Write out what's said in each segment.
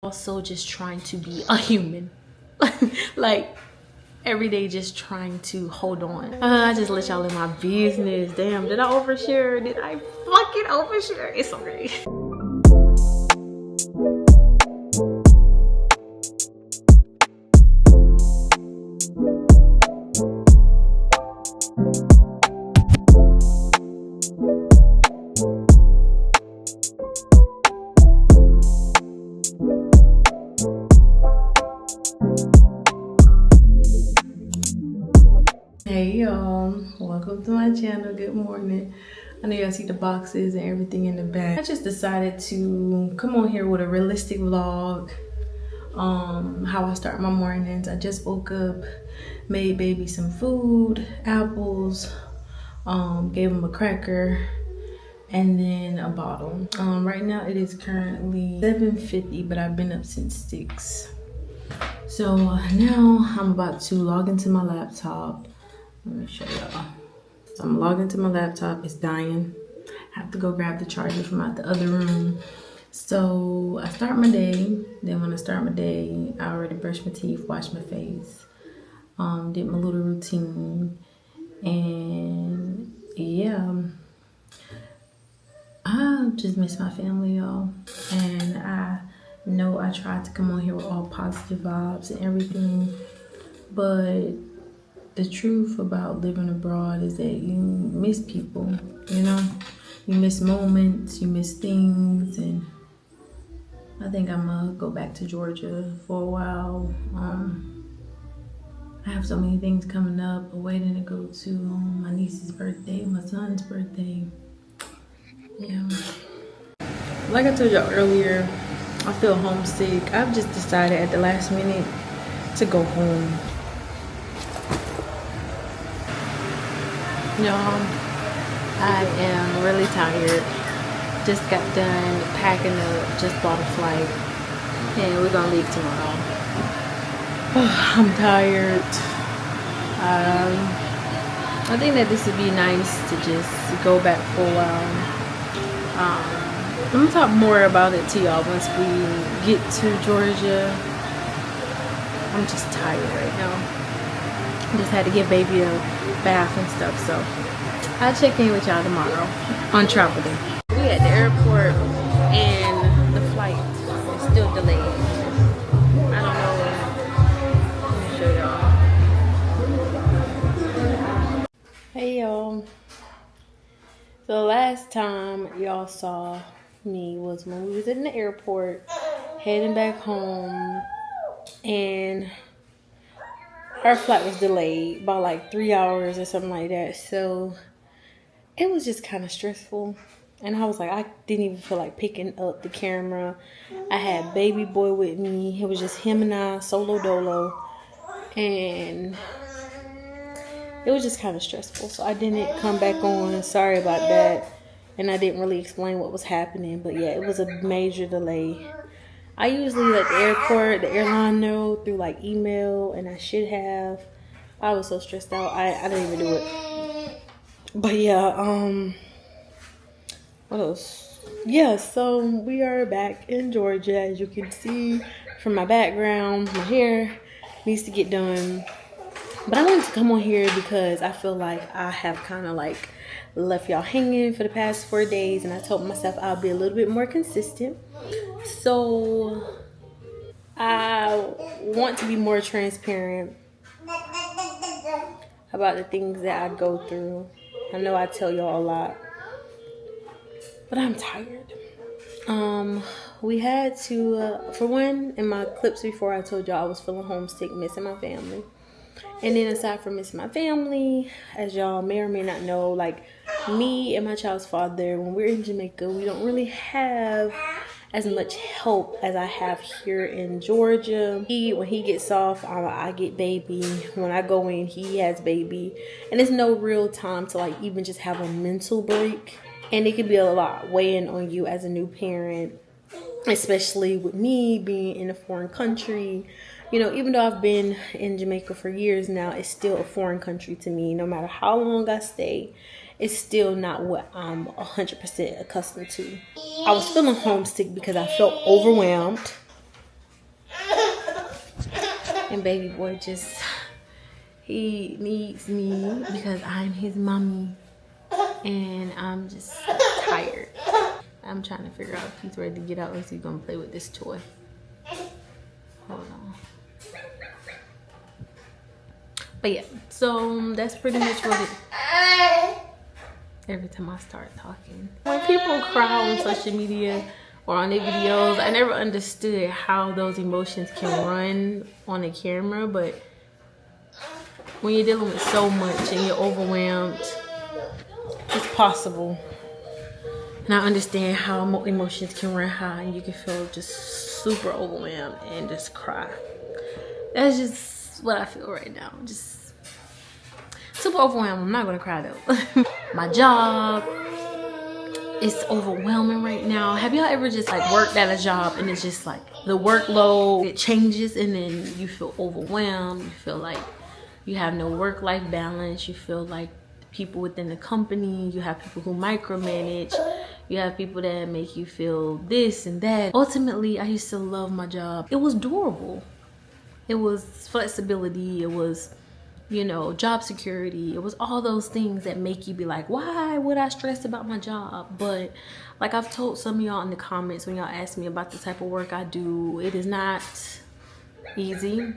Also just trying to be a human. Like every day just trying to hold on. I just let y'all in my business. Damn, did I overshare? Did I fucking overshare? It's okay. Hey y'all, welcome to my channel. Good morning. I know y'all see the boxes and everything in the back. I just decided to come on here with a realistic vlog. How I start my mornings. I just woke up, made baby some food, apples, gave him a cracker, and then a bottle. Right now it is currently 7:50, but I've been up since 6. So now I'm about to log into my laptop. Let me show y'all. So I'm logged into my laptop. It's dying. I have to go grab the charger from out the other room. So I start my day. Then when I start my day, I already brushed my teeth, washed my face, did my little routine, and yeah, I just miss my family, y'all. And I know I tried to come on here with all positive vibes and everything, but the truth about living abroad is that you miss people, you know? You miss moments, you miss things, and I think I'm gonna go back to Georgia for a while. I have so many things coming up, a wedding to go to, my niece's birthday, my son's birthday. Yeah. Like I told y'all earlier, I feel homesick. I've just decided at the last minute to go home. Y'all, I am really tired. Just got done packing up, just bought a flight, and we're gonna leave tomorrow. I'm tired. I think that this would be nice to just go back for a while. I'm gonna talk more about it to y'all once we get to Georgia. I'm just tired right now. Just had to give baby a bath and stuff, so I'll check in with y'all tomorrow on travel day. We at the airport and the flight is still delayed. I don't know. Let me show y'all. Hey y'all. So the last time y'all saw me was when we was in the airport heading back home, and our flight was delayed by like 3 hours or something like that. So it was just kind of stressful. And I was like, I didn't even feel like picking up the camera. I had baby boy with me. It was just him and I, solo dolo. And it was just kind of stressful. So I didn't come back on. Sorry about that. And I didn't really explain what was happening. But yeah, it was a major delay. I usually let the airline know through like email, and I should have. I was so stressed out. I didn't even do it. But yeah, what else? Yeah, so we are back in Georgia, as you can see from my background. My hair needs to get done. But I wanted to come on here because I feel like I have kind of like left y'all hanging for the past 4 days, and I told myself I'll be a little bit more consistent. So I want to be more transparent about the things that I go through. I know I tell y'all a lot, but I'm tired. We had to, for one, in my clips before, I told y'all I was feeling homesick, missing my family. And then aside from missing my family, as y'all may or may not know, like me and my child's father, when we're in Jamaica, we don't really have as much help as I have here in Georgia. When he gets off, I get baby. When I go in, he has baby. And there's no real time to like even just have a mental break. And it can be a lot weighing on you as a new parent, especially with me being in a foreign country. You know, even though I've been in Jamaica for years now, it's still a foreign country to me. No matter how long I stay, it's still not what I'm 100% accustomed to. I was feeling homesick because I felt overwhelmed. And baby boy just, he needs me because I'm his mommy. And I'm just tired. I'm trying to figure out if he's ready to get out or is he gonna play with this toy. Hold on. But yeah, so that's pretty much what it. Every time I start talking, when people cry on social media or on their videos, I never understood how those emotions can run on the camera. But when you're dealing with so much and you're overwhelmed, it's possible. And I understand how emotions can run high and you can feel just super overwhelmed and just cry. That's just what I feel right now. Just super overwhelmed. I'm not gonna cry though. My job is overwhelming right now. Have y'all ever just like worked at a job and it's just like the workload, it changes and then you feel overwhelmed. You feel like you have no work-life balance. You feel like people within the company, you have people who micromanage. You have people that make you feel this and that. Ultimately, I used to love my job. It was durable. It was flexibility. It was, you know, job security. It was all those things that make you be like, why would I stress about my job? But like I've told some of y'all in the comments when y'all ask me about the type of work I do, it is not easy.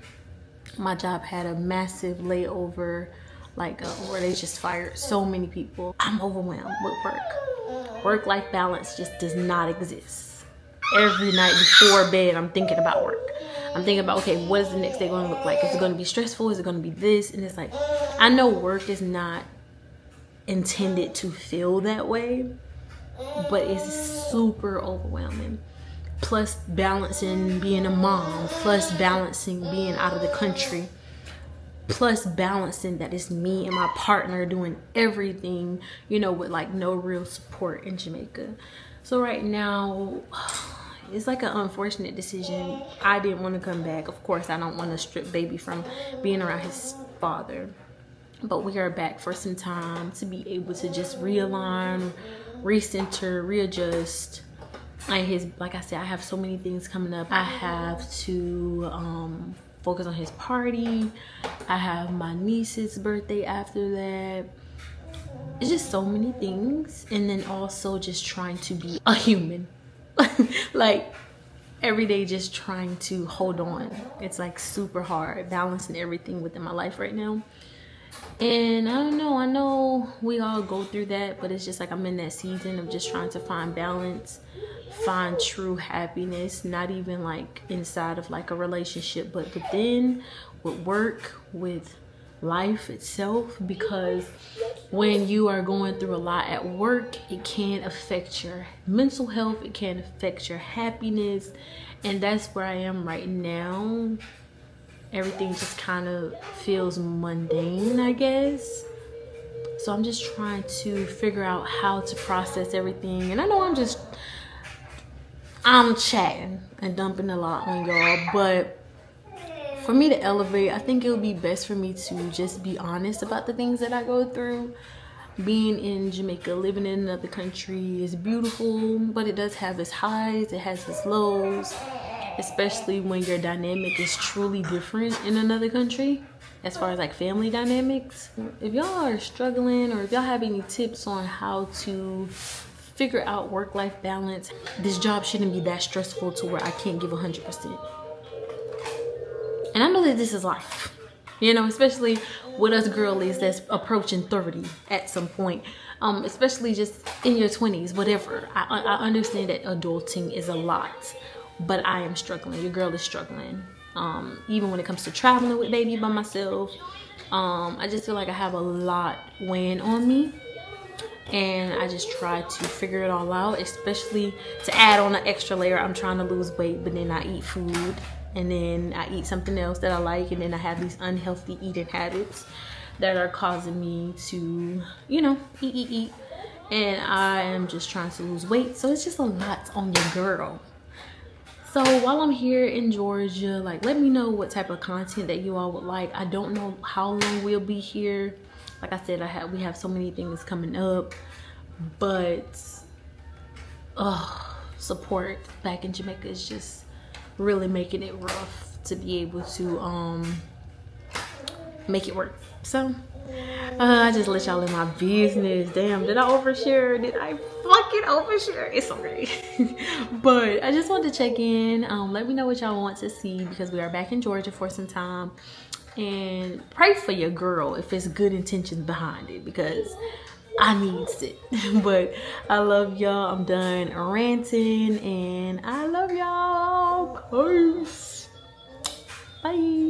My job had a massive layover, like where they just fired so many people. I'm overwhelmed with work. Work-life balance just does not exist. Every night before bed, I'm thinking about work. I'm thinking about, okay, what is the next day going to look like? Is it going to be stressful? Is it going to be this? And it's like, I know work is not intended to feel that way, but it's super overwhelming. Plus balancing being a mom, plus balancing being out of the country, plus balancing that it's me and my partner doing everything, you know, with like no real support in Jamaica. So right now, it's like an unfortunate decision. I didn't want to come back. Of course, I don't want to strip baby from being around his father. But we are back for some time to be able to just realign, recenter, readjust. And like I said, I have so many things coming up. I have to focus on his party. I have my niece's birthday after that. It's just so many things. And then also just trying to be a human. Like every day just trying to hold on. It's like super hard balancing everything within my life right now. And I don't know, I know we all go through that, but it's just like I'm in that season of just trying to find balance, find true happiness, not even like inside of like a relationship, but within, with work, with life itself. Because when you are going through a lot at work, it can affect your mental health, it can affect your happiness, and that's where I am right now. Everything just kind of feels mundane, I guess. So I'm just trying to figure out how to process everything. And I know I'm chatting and dumping a lot on y'all, but for me to elevate, I think it would be best for me to just be honest about the things that I go through. Being in Jamaica, living in another country is beautiful, but it does have its highs, it has its lows, especially when your dynamic is truly different in another country, as far as like family dynamics. If y'all are struggling, or if y'all have any tips on how to figure out work-life balance, this job shouldn't be that stressful to where I can't give 100%. And I know that this is life, you know, especially with us girlies that's approaching 30 at some point, especially just in your 20s, whatever. I understand that adulting is a lot, but I am struggling. Your girl is struggling. Even when it comes to traveling with baby by myself, I just feel like I have a lot weighing on me. And I just try to figure it all out, especially to add on an extra layer. I'm trying to lose weight, but then I eat food, and then I eat something else that I like, and then I have these unhealthy eating habits that are causing me to, you know, eat. And I am just trying to lose weight. So it's just a lot on your girl. So while I'm here in Georgia, like, let me know what type of content that you all would like. I don't know how long we'll be here. Like I said, we have so many things coming up, but support back in Jamaica is just really making it rough. to be able to make it work. So I just let y'all in my business. Damn, did I overshare? Did I fucking overshare? It's okay. But I just wanted to check in. Let me know what y'all want to see, because we are back in Georgia for some time. And pray for your girl if it's good intentions behind it, because I needs it. But I love y'all. I'm done ranting, and I love y'all. Peace. Bye.